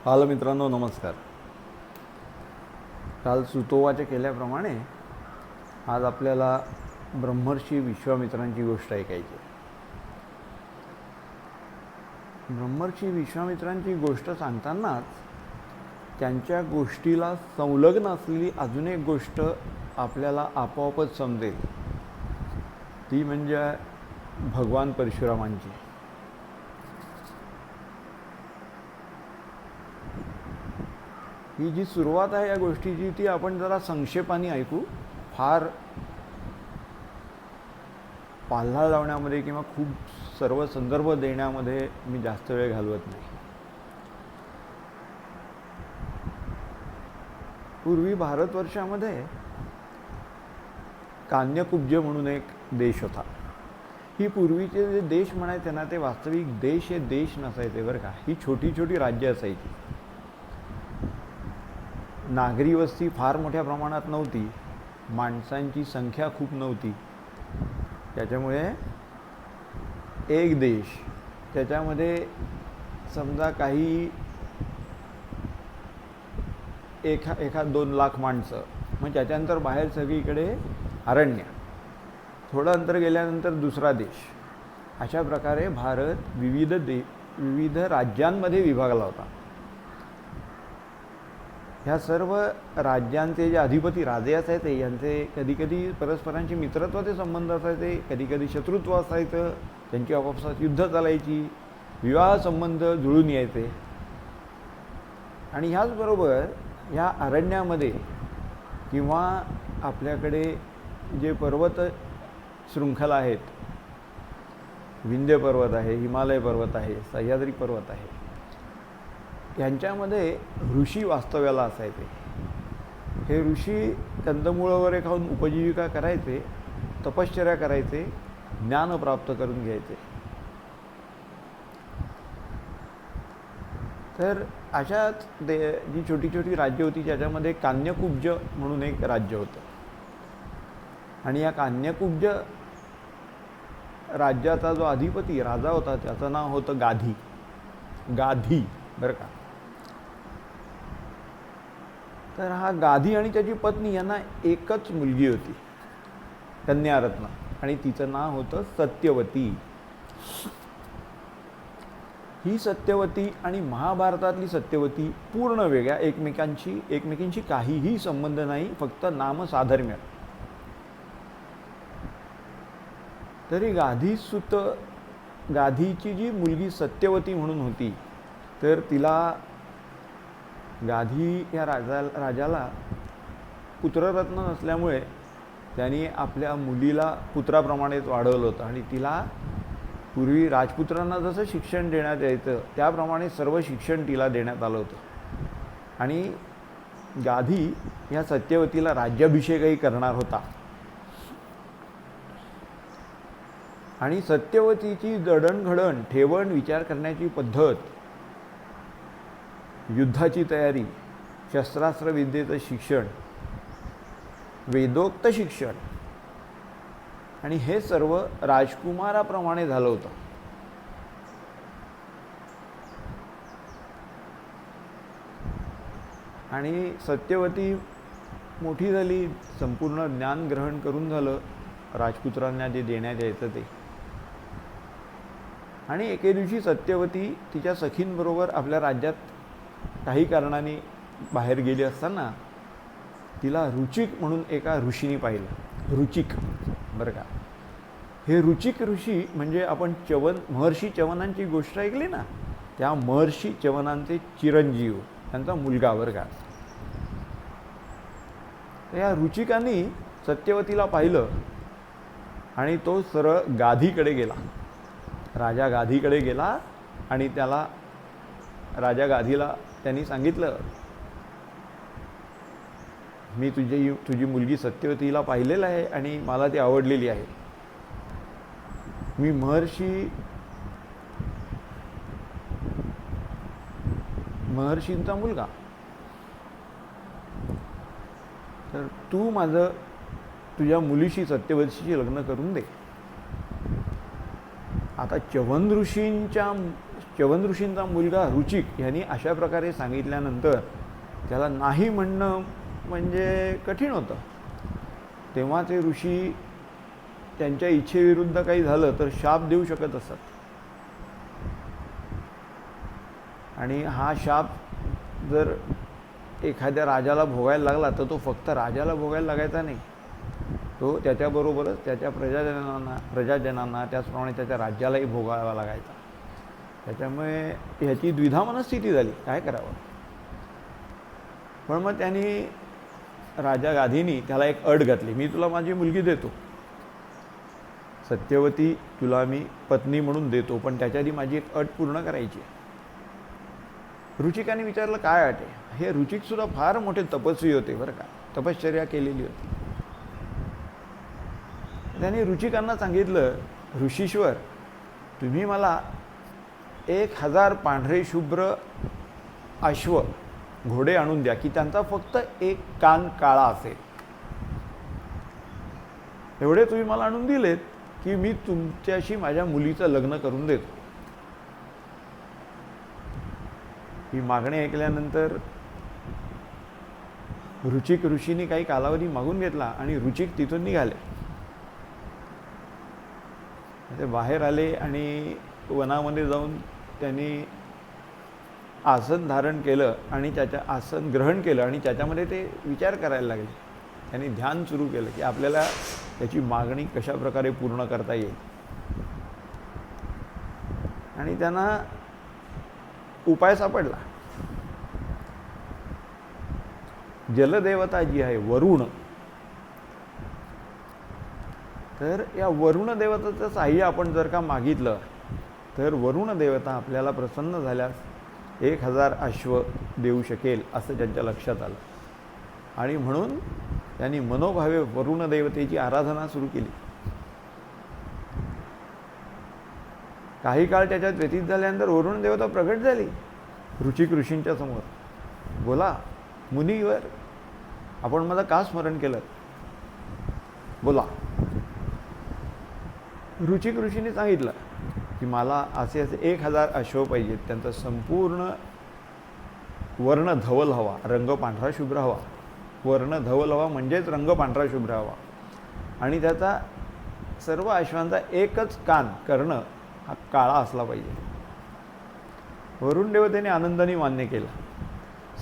हाल मित्रांनो, नमस्कार. काल सुतोवाचे केल्याप्रमाणे आज आपल्याला ब्रह्मर्षी विश्वामित्रांची गोष्ट ऐकायची. ब्रह्मर्षी विश्वामित्रांची गोष्ट सांगतानाच त्यांच्या गोष्टीला संलग्न असलेली अजून एक गोष्ट आपल्याला आपोआपच समजेल, ती म्हणजे भगवान परशुरामांची. ही जी सुरुवात आहे या गोष्टीची ती आपण जरा संक्षेपाने ऐकू. फार पाल्हा लावण्यामध्ये किंवा खूप सर्व संदर्भ देण्यामध्ये मी जास्त वेळ घालवत नाही. पूर्वी भारतवर्षामध्ये कान्यकुब्ज म्हणून एक देश होता. ही पूर्वीचे जे देश म्हणायचे ना, ते वास्तविक देश हे देश नसायचे बरं का. ही छोटी छोटी राज्य असायची. नागरी वस्ती फार मोठ्या प्रमाणात नव्हती, माणसांची संख्या खूप नव्हती. त्याच्यामुळे एक देश, त्याच्यामध्ये समजा काही एखाद 2 लाख माणसं, मग त्याच्यानंतर बाहेर सगळीकडे अरण्य, थोडं अंतर गेल्यानंतर दुसरा देश. अशा प्रकारे भारत विविध राज्यांमध्ये विभागला होता. ह्या सर्व राज्यांचे जे अधिपती राजे असायचे, यांचे कधीकधी परस्परांशी मित्रत्वाचे संबंध असायचे, कधीकधी शत्रुत्व असायचं, त्यांची आपापसात युद्ध चालायची, विवाह संबंध जुळून यायचे. आणि ह्याचबरोबर ह्या अरण्यामध्ये किंवा आपल्याकडे जे पर्वत शृंखला आहेत, विंध्य पर्वत आहे, हिमालय पर्वत आहे, सह्याद्री पर्वत आहे, यांच्यामध्ये ऋषी वास्तव्याला असायचे. हे ऋषी कंदमुळं वगैरे खाऊन उपजीविका करायचे, तपश्चर्या करायचे, ज्ञान प्राप्त करून घ्यायचे. तर अशाच जी छोटी छोटी राज्य होती, त्याच्यामध्ये कान्यकुब्ज म्हणून एक राज्य होतं. आणि या कान्यकुब्ज राज्याचा जो अधिपती राजा होता, त्याचं नाव होतं गाधी बरं का. तर हा गाधी आणि त्याची पत्नी यांना एकच मुलगी होती, कन्यारत्न, आणि तिचं नाव होतं सत्यवती. ही सत्यवती आणि महाभारतातली सत्यवती पूर्ण वेगळ्या, एकमेकींशी काहीही संबंध नाही, फक्त नामसाधर्म्य. तरी गाधीची जी मुलगी सत्यवती म्हणून होती, तर तिला गाधी या राजाला पुत्ररत्न नसल्यामुळे त्यांनी आपल्या मुलीला पुत्राप्रमाणेच वाढवलं होतं. आणि तिला पूर्वी राजपुत्रांना जसं शिक्षण देण्यात यायचं, त्याप्रमाणे सर्व शिक्षण तिला देण्यात आलं होतं. आणि गाधी ह्या सत्यवतीला राज्याभिषेकही करणार होता. आणि सत्यवतीची जडणघडण, ठेवण, विचार करण्याची पद्धत, युद्धाची तयारी, शस्त्रास्त्र विद्येचं शिक्षण, वेदोक्त शिक्षण, आणि हे सर्व राजकुमाराप्रमाणे झालं होतं. आणि सत्यवती मोठी झाली, संपूर्ण ज्ञान ग्रहण करून झालं, राजपुत्रांना जे देण्यात यायचं ते. आणि एके दिवशी सत्यवती तिच्या सखींबरोबर आपल्या राज्यात काही कारणाने बाहेर गेली असताना तिला रुचिक म्हणून एका ऋषीने पाहिलं. रुचिक बरं का. हे रुचिक ऋषी म्हणजे आपण महर्षी च्यवनांची गोष्ट ऐकली ना, त्या महर्षी च्यवनांचे चिरंजीव, त्यांचा मुलगा बरं का. तर या रुचिकांनी सत्यवतीला पाहिलं आणि तो सरळ गाधीकडे गेला. राजा गाधीकडे गेला आणि राजा गाधीला त्यांनी सांगितलं, मी तुझी मुलगी सत्यवतीला पाहिलेलं आहे आणि मला ती आवडलेली आहे. मी महर्षींचा मुलगा, तर तू तुझ्या मुलीशी सत्यवतीशी लग्न करून दे. आता च्यवन ऋषींच्या च्यवन ऋषींचा मुलगा रुचिक यांनी अशा प्रकारे सांगितल्यानंतर त्याला नाही म्हणणं म्हणजे कठीण होतं. तेव्हा ते ऋषी त्यांच्या इच्छेविरुद्ध काही झालं तर शाप देऊ शकत असत, आणि हा शाप जर एखाद्या राजाला भोगायला लागला तर तो फक्त राजाला भोगायला लागायचा नाही, तो त्याच्याबरोबरच त्याच्या प्रजाजनांना त्याचप्रमाणे त्याच्या राज्यालाही भोगावा लागायचा. त्याच्यामुळे ह्याची द्विधा मनस्थिती झाली, काय करावं. पण मग त्यांनी राजा गाधीनी त्याला एक अट घातली, मी तुला माझी मुलगी देतो, सत्यवती तुला मी पत्नी म्हणून देतो, पण त्याच्या आधी माझी एक अट पूर्ण करायची आहे. रुचिकाने विचारलं काय अट आहे. हे रुचिकसुद्धा फार मोठे तपस्वी होते बरं का, तपश्चर्या केलेली होती. त्यांनी रुचिकांना सांगितलं, ऋषीश्वर तुम्ही मला 1000 पांढरे शुभ्र अश्व घोडे आणून द्या की त्यांचा फक्त एक कान काळा असेल. एवढे तुम्ही मला आणून दिलेत की मी तुमच्याशी माझ्या मुलीचं लग्न करून देतो. ही मागणी ऐकल्यानंतर रुचिक ऋषींनी काही कालावधी मागून घेतला आणि रुचिक तिथून निघाले. ते बाहेर आले आणि वनामध्ये जाऊन त्यांनी आसन धारण केलं आणि त्याच्या आसन ग्रहण केलं आणि त्याच्यामध्ये ते विचार करायला लागले. त्यांनी ध्यान सुरू केलं की आपल्याला त्याची मागणी कशा प्रकारे पूर्ण करता येईल. आणि त्यांना उपाय सापडला. जलदेवता जी आहे वरुण, तर या वरुण देवताचं सहाय्य आपण जर का मागितलं तर वरुण देवता आपल्याला प्रसन्न झाल्यास 1000 अश्व देऊ शकेल असं त्यांच्या लक्षात आलं. आणि म्हणून त्यांनी मनोभावे वरुण देवतेची आराधना सुरू केली. काही काळ त्याच्यात व्यतीत झाल्यानंतर वरुण देवता प्रगट झाली रुचिक ऋषींच्या समोर. बोला मुनीवर, आपण मला का स्मरण केलं, बोला. रुचिक ऋषींनी सांगितलं की मला असे 1000 अश्व पाहिजेत, त्यांचा संपूर्ण वर्ण धवल हवा, रंग पांढरा शुभ्र हवा. वर्ण धवल हवा म्हणजेच रंग पांढरा शुभ्र हवा, आणि त्याचा सर्व अश्वांचा एकच कान कर्ण हा काळा असला पाहिजे. वरुण देवतेने आनंदाने मान्य केलं.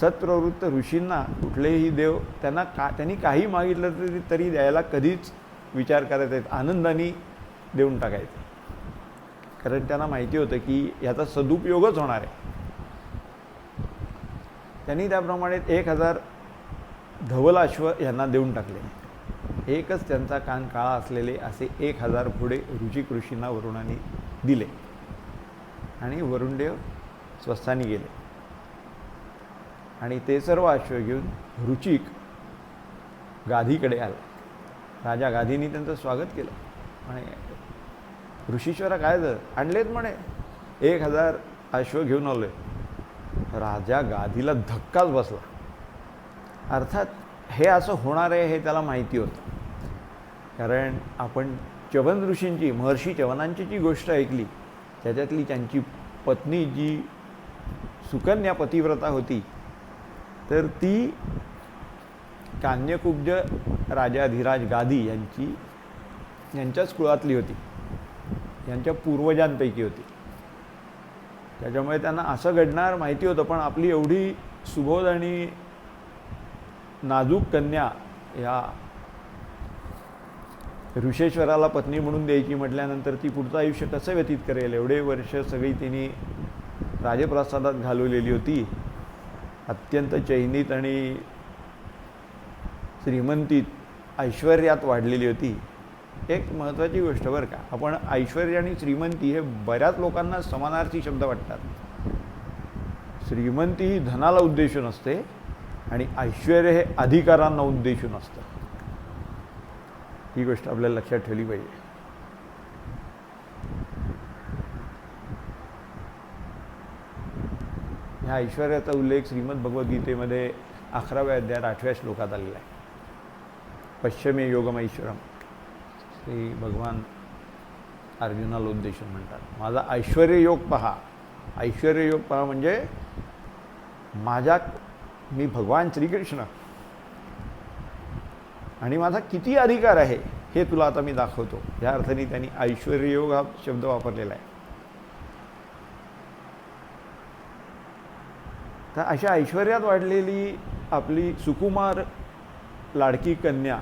सत्प्रवृत्त ऋषींना कुठलेही देव त्यांनी काही मागितलं तरी द्यायला कधीच विचार करायचा, आनंदाने देऊन टाकायचं, कारण त्यांना माहिती होतं की याचा सदुपयोगच होणार आहे. त्यांनी त्याप्रमाणे 1000 धवल अश्व यांना देऊन टाकले. एकच त्यांचा कान काळा असलेले असे 1000 घोडे रुचिक ऋषींना वरुणाने दिले आणि वरुणदेव स्वस्थानी गेले. आणि ते सर्व अश्व घेऊन रुचिक गाधीकडे आला. राजा गाधीने त्यांचं स्वागत केलं. आणि ऋषीश्वरा काय झालं, आणलेत म्हणे, 1000 अश्व घेऊन आलोय. राजा गाधीला धक्काच बसला. अर्थात हे असं होणार आहे हे त्याला माहिती होतं, कारण आपण च्यवन ऋषींची, महर्षी च्यवनांची जी गोष्ट ऐकली त्याच्यातली त्यांची पत्नी जी सुकन्या पतिव्रता होती, तर ती कान्यकुब्ज राजाधिराज गादी यांच्याच कुळातली होती, यांच्या पूर्वजांपैकी होती. त्याच्यामुळे त्यांना असं घडणार माहिती होतं, पण आपली एवढी सुबोध आणि नाजूक कन्या या ऋषेश्वराला पत्नी म्हणून द्यायची म्हटल्यानंतर ती पुढचं आयुष्य कसं व्यतीत करेल. एवढे वर्ष सगळी तिने राजप्रासादात घालवलेली होती, अत्यंत चैनीत आणि श्रीमंतीत ऐश्वर्यात वाढलेली होती. एक महत्त्वाची गोष्ट बरं का, आपण ऐश्वर्य आणि श्रीमंती हे बऱ्याच लोकांना समानार्थी शब्द वाटतात. श्रीमंती ही धनाला उद्देशून असते आणि ऐश्वर्य हे अधिकारांना उद्देशून असतं. ही गोष्ट आपल्याला लक्षात ठेवली पाहिजे. ह्या ऐश्वर्याचा उल्लेख श्रीमद भगवद्गीतेमध्ये 11व्या अध्यायात 8व्या श्लोकात आलेला आहे. पश्चिमे योगमैश्वरम, श्री भगवान अर्जुनाला उद्देशून म्हणतात, माझा ऐश्वर्य योग पहा. ऐश्वर्ययोग पहा म्हणजे मी भगवान श्रीकृष्ण आणि माझा किती अधिकार आहे हे तुला आता मी दाखवतो, या अर्थाने त्यांनी ऐश्वर्ययोग हा शब्द वापरलेला आहे. तर अशा ऐश्वर्यात वाढलेली आपली सुकुमार लाडकी कन्या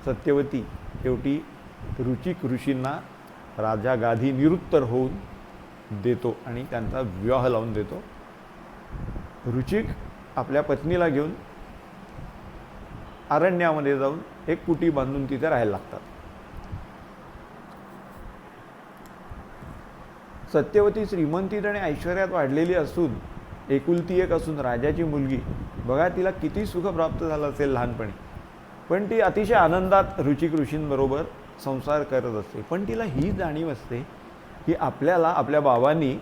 सत्यवती शेवटी रुचिक ऋषींना राजा गाधी निरुत्तर होऊन देतो आणि त्यांचा विवाह लावून देतो. रुचिक आपल्या पत्नीला घेऊन अरण्यामध्ये जाऊन एक कुटी बांधून तिथे राहायला लागतात. सत्यवती श्रीमंतीत आणि ऐश्वर्यात वाढलेली असून, एकुलती एक असून राजाची मुलगी, बघा तिला किती सुख प्राप्त झालं असेल लहानपणी, पण ती अतिशय आनंदात रुचिक ऋषींबरोबर संसार करत असते. पण तिला ही जाणीव असते की आपल्याला आपल्या बाबांनी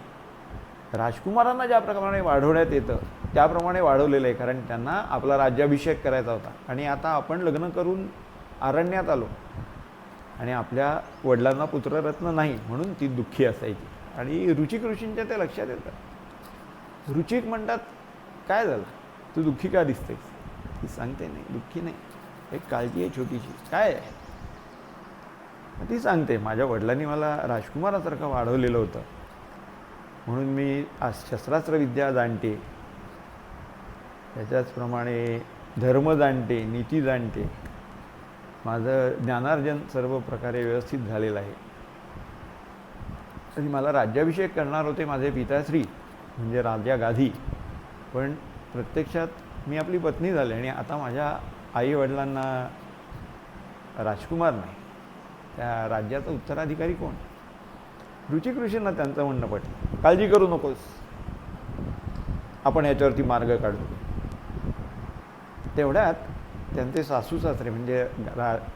राजकुमारांना ज्याप्रमाणे वाढवण्यात येतं त्याप्रमाणे वाढवलेलं आहे, कारण त्यांना आपला राज्याभिषेक करायचा होता आणि आता आपण लग्न करून अरण्यात आलो आणि आपल्या वडिलांना पुत्ररत्न नाही, म्हणून ती दुःखी असायची. आणि रुचिक ऋषींच्या ते लक्षात येतं. रुचिक म्हणतात, काय झालं, तू दुःखी का दिसतेस? ती सांगते, नाही दुःखी नाही, एक काळजी आहे छोटीशी. काय आहे? ती सांगते, माझ्या वडिलांनी मला राजकुमारासारखं वाढवलेलं होतं, म्हणून मी आज शस्त्रास्त्रविद्या जाणते, त्याच्याचप्रमाणे धर्म जाणते, नीती जाणते, माझं ज्ञानार्जन सर्व प्रकारे व्यवस्थित झालेलं आहे. आणि मला राज्याभिषेक करणार होते माझे पिताश्री म्हणजे राजा गाधी, पण प्रत्यक्षात मी आपली पत्नी झाले आणि आता माझ्या आईवडिलांना राजकुमार नाही, त्या राज्याचा उत्तराधिकारी कोण? रुचिक ऋषींना त्यांचं म्हणणं पटलं. काळजी करू नकोस, आपण याच्यावरती मार्ग काढू. तेवढ्यात त्यांचे सासू सासरे म्हणजे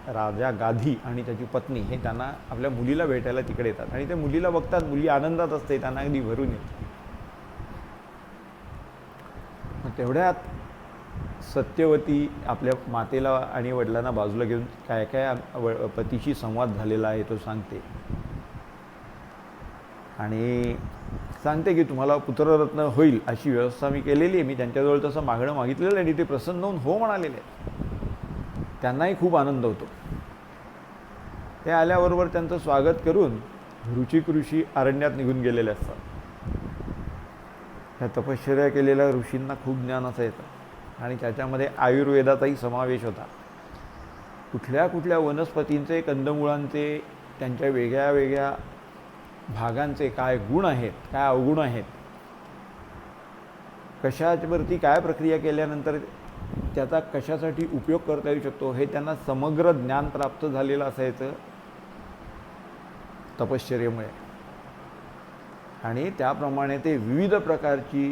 राजा गाधी आणि त्याची पत्नी हे त्यांना आपल्या मुलीला भेटायला तिकडे येतात आणि त्या मुलीला बघतात, मुली आनंदात असते, त्यांना अगदी भरून येते. मग तेवढ्यात सत्यवती आपल्या मातेला आणि वडिलांना बाजूला घेऊन काय काय पतीशी संवाद झालेला आहे तो सांगते आणि सांगते की तुम्हाला पुत्ररत्न होईल अशी व्यवस्था मी केलेली आहे. मी त्यांच्याजवळ तसं मागणं मागितलेलं आहे आणि ते प्रसन्न होऊन हो म्हणालेले आहेत. त्यांनाही खूप आनंद होतो. ते आल्याबरोबर त्यांचं स्वागत करून रुचिक ऋषी अरण्यात निघून गेलेले असतात. ह्या तपश्चर्या केलेल्या ऋषींना खूप ज्ञान असायचं आणि त्याच्यामध्ये आयुर्वेदाचाही समावेश होता. कुठल्या कुठल्या वनस्पतींचे, कंदमुळांचे, त्यांच्या वेगळ्या वेगळ्या भागांचे काय गुण आहेत, काय अवगुण आहेत, कशावरती काय प्रक्रिया केल्यानंतर त्याचा कशासाठी उपयोग करता येऊ शकतो, हे त्यांना समग्र ज्ञान प्राप्त झालेलं असायचं तपश्चर्येमुळे. आणि त्याप्रमाणे ते विविध प्रकारची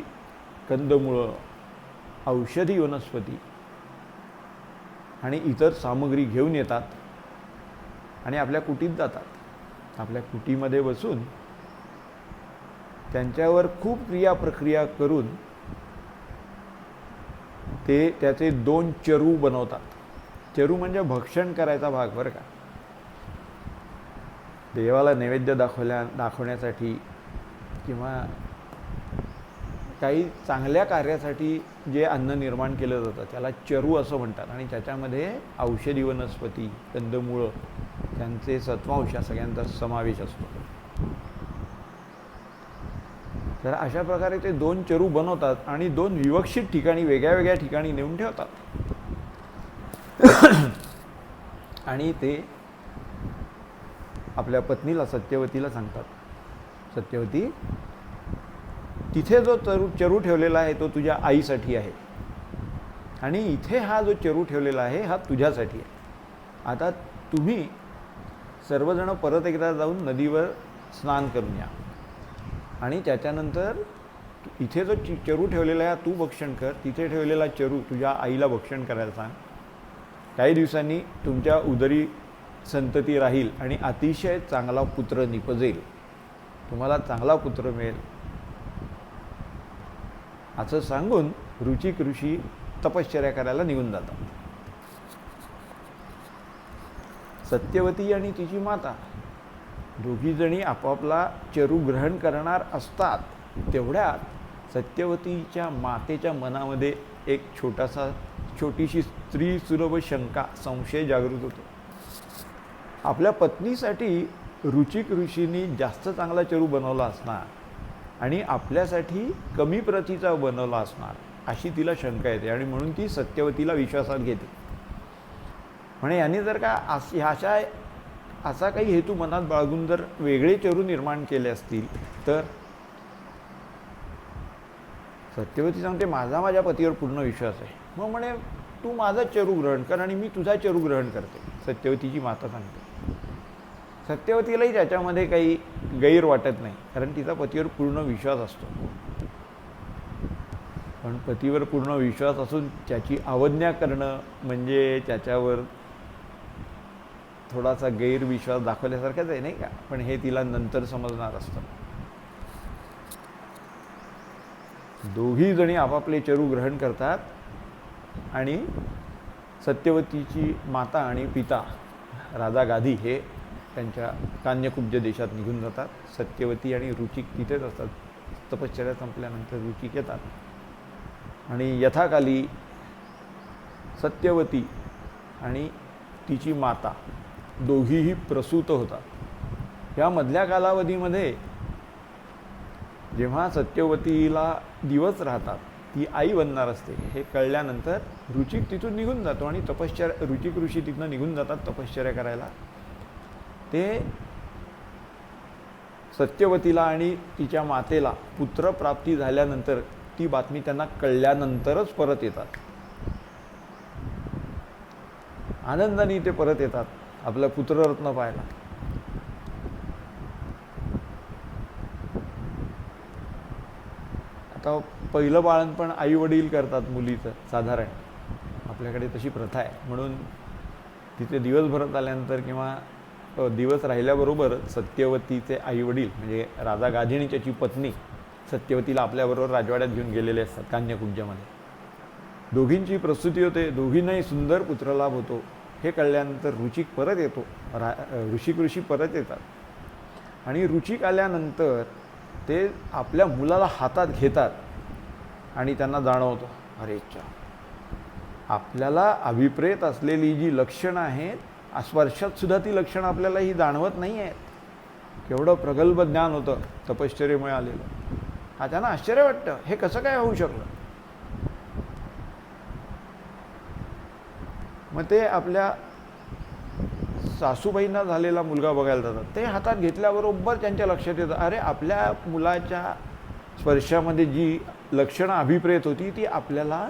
कंदमुळं, औषधी वनस्पती आणि इतर सामग्री घेऊन येतात आणि आपल्या कुटीत जातात. आपल्या कुटीमध्ये बसून त्यांच्यावर खूप क्रिया प्रक्रिया करून ते त्याचे 2 चरू बनवतात. चरू म्हणजे भक्षण करायचा भाग बरं का. देवाला नैवेद्य दाखवण्यासाठी किंवा काही चांगल्या कार्यासाठी जे अन्न निर्माण केलं जातं त्याला चरू असं म्हणतात आणि त्याच्यामध्ये औषधी वनस्पती, कंदमुळं, त्यांचे सत्वांश या सगळ्यांचा समावेश असतो. तर अशा प्रकारे ते 2 चरू बनवतात आणि 2 विवक्षित ठिकाणी, वेगळ्या वेगळ्या ठिकाणी नेऊन ठेवतात. आणि ते आपल्या पत्नीला सत्यवतीला सांगतात, सत्यवती, तिथे जो चरू ठेवलेला आहे तो तुझ्या आईसाठी आहे आणि इथे हा जो चरू ठेवलेला आहे हा तुझ्यासाठी आहे. आता तुम्ही सर्वजण परत एकदा जाऊन नदीवर स्नान करून या आणि त्याच्यानंतर इथे जो चरू ठेवलेला आहे तू भक्षण कर, तिथे ठेवलेला चरू तुझ्या आईला भक्षण करायला सांग. काही दिवसांनी तुमच्या उदरी संतती राहील आणि अतिशय चांगला पुत्र निपजेल, तुम्हाला चांगला पुत्र मिळेल. असं सांगून रुचिक ऋषी तपश्चर्या करायला निघून जातात. सत्यवती आणि तिची माता दोघीजणी आपापला चरू ग्रहण करणार असतात तेवढ्यात सत्यवतीच्या मातेच्या मनामध्ये एक छोटीशी स्त्री सुलभ शंका, संशय जागृत होतो. आपल्या पत्नीसाठी रुचिक ऋषींनी जास्त चांगला चरू बनवला असणार आणि आपल्यासाठी कमी प्रतीचा बनवला असणार अशी तिला शंका येते आणि म्हणून ती सत्यवतीला विश्वासात घेते. म्हणे यांनी जर का असा काही हेतू मनात बाळगून जर वेगळे चरू निर्माण केले असतील तर सत्यवती सांगते माझ्या पतीवर पूर्ण विश्वास आहे. मग म्हणे तू माझा चरू ग्रहण कर आणि मी तुझा चरू ग्रहण करते, सत्यवतीची माता सांगते. सत्यवतीलाही त्याच्यामध्ये काही गैर वाटत नाही, कारण तिचा पतीवर पूर्ण विश्वास असतो. पण पतीवर पूर्ण विश्वास असून त्याची अवज्ञा करणं म्हणजे त्याच्यावर थोडासा गैरविश्वास दाखवल्यासारखाच आहे, नाही का? पण हे तिला नंतर समजणार असतं. दोघी जणी आपापले चरू ग्रहण करतात आणि सत्यवतीची माता आणि पिता राजा गाधी हे त्यांच्या कान्यकुब्ज देशात निघून जातात. सत्यवती आणि रुचिक तिथेच असतात. तपश्चर्या संपल्यानंतर रुचिक येतात आणि यथाकाली सत्यवती आणि तिची माता दोघीही प्रसूत होतात. या मधल्या कालावधीमध्ये जेव्हा सत्यवतीला दिवस राहतात, ती आई बनणार असते हे कळल्यानंतर रुचिक तिथून निघून जातो आणि रुचिक ऋषी तिथनं निघून जातात तपश्चर्या करायला. ते सत्यवतीला आणि तिच्या मातेला पुत्रप्राप्ती झाल्यानंतर ती बातमी त्यांना कळल्यानंतरच परत येतात. आनंदाने ते परत येतात आपलं पुत्ररत्न पाहायला. आता पहिलं बाळणपण आई वडील करतात मुलीचं, साधारण आपल्याकडे तशी प्रथा आहे. म्हणून तिथे दिवस भरत आल्यानंतर किंवा दिवस राहिल्याबरोबर सत्यवतीचे आई वडील म्हणजे राजा गाधी आणि त्याची पत्नी सत्यवतीला आपल्याबरोबर राजवाड्यात घेऊन गेलेले असतात कान्यकुब्जामध्ये. दोघींची प्रसूती होते, दोघींनाही सुंदर पुत्रलाभ होतो. हे कळल्यानंतर रुचिक परत येतो, ऋषी परत येतात आणि रुचिक आल्यानंतर ते आपल्या मुलाला हातात घेतात आणि त्यांना जाणवतं, अरे अच्छा, आपल्याला अभिप्रेत असलेली जी लक्षणं आहेत, स्पर्शात सुद्धा ती लक्षणं आपल्याला ही जाणवत नाही आहेत. केवढं प्रगल्भ ज्ञान होतं तपश्चर्येमुळे आलेलं. हा त्यांना आश्चर्य वाटतं, हे कसं काय होऊ शकलं. मग ते आपल्या सासूबाईंना झालेला मुलगा बघायला जातात. ते हातात घेतल्याबरोबर त्यांच्या लक्षात येतं, अरे आपल्या मुलाच्या स्पर्शामध्ये जी लक्षणं अभिप्रेत होती ती आपल्याला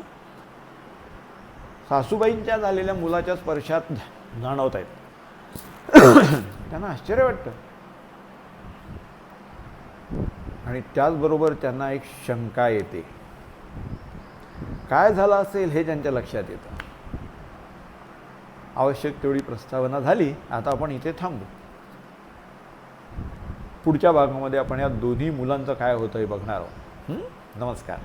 सासूबाईंच्या झालेल्या मुलाच्या स्पर्शात जाणवत आहेत. त्यांना आश्चर्य वाटतं आणि त्याचबरोबर त्यांना एक शंका येते. काय झालं असेल हे त्यांच्या लक्षात येतं. आवश्यक तेवढी प्रस्तावना झाली. आता आपण इथे थांबू. पुढच्या भागामध्ये आपण या दोन्ही मुलांचं काय होतं हे बघणार आहोत. नमस्कार.